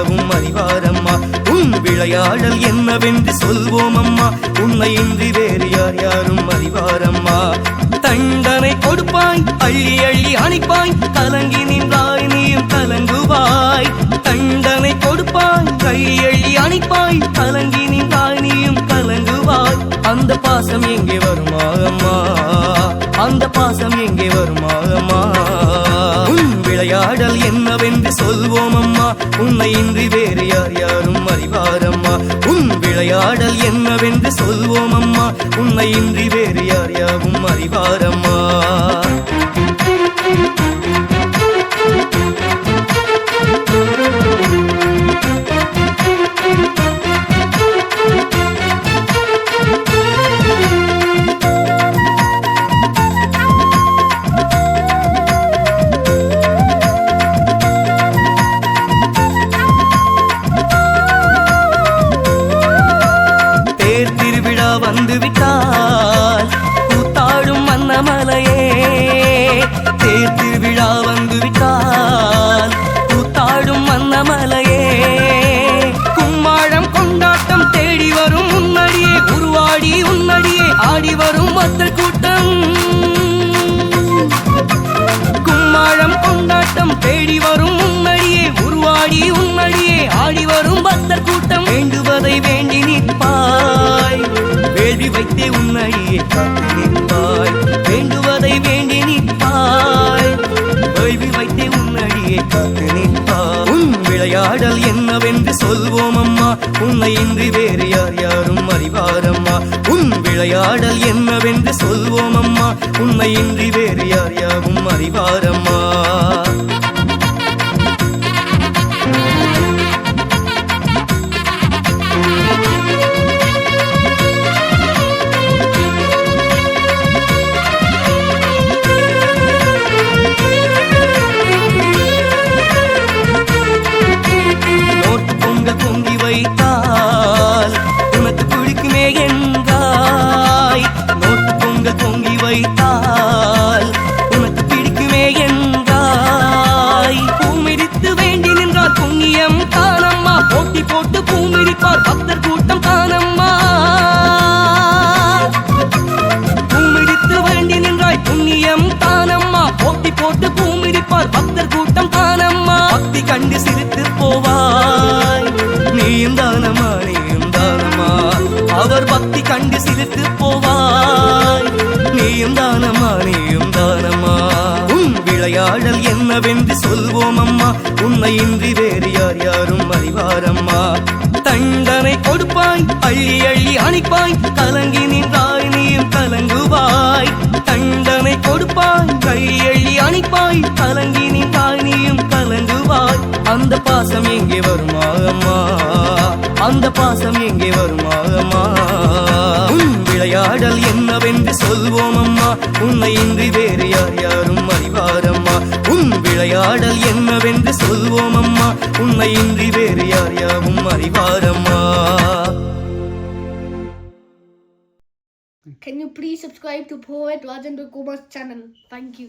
யாவும் அறிவாரம்மா. உன் விளையாடல் என்னவென்று சொல்வோம் அம்மா, உன்னை இன்றி வேறு யார் யாரும் அறிவாரம்மா. தண்டனை கொடுப்பாய், அள்ளி அள்ளி அணைப்பாய், கலங்கி நின்றாய் நீயும் கலங்குவாய். தண்டனை கொடுப்பாய், அள்ளி அள்ளி அணைப்பாய், கலங்கி நின்றாய் நீயும் கலங்குவாய். அந்த பாசம் எங்கே வருமா அம்மா, அந்த பாசம் எங்கே வருமா அம்மா. உன் விளையாடல் என்னவென்று சொல்வோம் அம்மா, உன்னை இன்றி வேறு யார் யாரும் அறிவாரம்மா. உன் விளையாடல் என்னவென்று சொல்வோம் அம்மா, உன்னை இன்றி வேறு யார் யாவும் அறிவாரம்மா. வந்து விட்டால் கூத்தாடும் அன்னமலையே, தேர் திருவிழா வந்து விட்டால் கூத்தாடும் அன்னமலையே. கும்மாளம் கொண்டாட்டம் தேடி வரும் முன்னடியே, உருவாடி உன்னடியே ஆடி வரும் மக்கள் கூட்டம். கும்மாளம் கொண்டாட்டம் தேடி வரும் முன்னடியே, உருவாடி உன்னடியே ஆடி வரும் பக்தர் கூட்டம். வேண்டுவதை வேண்டி நிற்பாய், வேள்வி வைத்தே உன்னடியே காத்து நிற்பாய். வேண்டுவதை வேண்டி நிற்பாய், வேள்வி வைத்தே உன்னடியே காத்து நிற்பாய். உன் விளையாடல் என்னவென்று சொல்வோம் அம்மா, உன்னை இன்றி வேறு யார் யாரும் அறிவாரம்மா. உன் விளையாடல் என்னவென்று சொல்வோம் அம்மா, உன்னை இன்றி வேறு யார் யாவும் அறிவாரம்மா. வைத்தால் உனக்கு பிடிக்குமே என்றாய், நோட்டு பொங்கல் பொங்கி வைத்தால் உனக்கு பிடிக்குமே என்றாய். பூமிடித்து வேண்டி நின்றால் புண்ணியம் தானம்மா, போட்டி போட்டு பூமிடிப்பார் பக்தர் கூட்டம் தானம்மா. பூமிடித்து வேண்டி நின்றாய் புண்ணியம் தானம்மா, போட்டி போட்டு பூமிடிப்பார் பக்தர் கூட்டம் தானம்மா. பக்தி கண்டு சிரித்து போவாய், நீயும் தானமா நீயும் தானமா. அவர் பக்தி கண்டு சிரித்து போவாய், நீயும் தானமா நீயும் தானமா. உன் விளையாடல் என்னவென்று சொல்வோம் அம்மா, உன்னை இன்றி வேறு யார் யாரும் அறிவாரம்மா. தண்டனை கொடுப்பாய், அள்ளி அள்ளி அணைப்பாய், கலங்கி நின்றாய் நீயும் கலங்குவாய். தண்டனை கொடுப்பாய், அள்ளி அள்ளி அணைப்பாய், கலங்கி நின்றாய் நீயும் கலங்குவாய். அந்த பாசம் எங்கே வருமா அம்மா, அந்த பாசம் எங்கே வருமா அம்மா. உன் விளையாடல் என்னவென்று சொல்வோம் அம்மா, உன்னை இன்றி வேறு யார் யாரும் அறிவாரம்மா. உன் விளையாடல் என்னவென்று சொல்வோம் அம்மா, உன்னை இன்றி வேறு யார் யாவும் அறிவாரம்மா. Can you please subscribe to Poet Rajendra Kumar's channel? Thank you.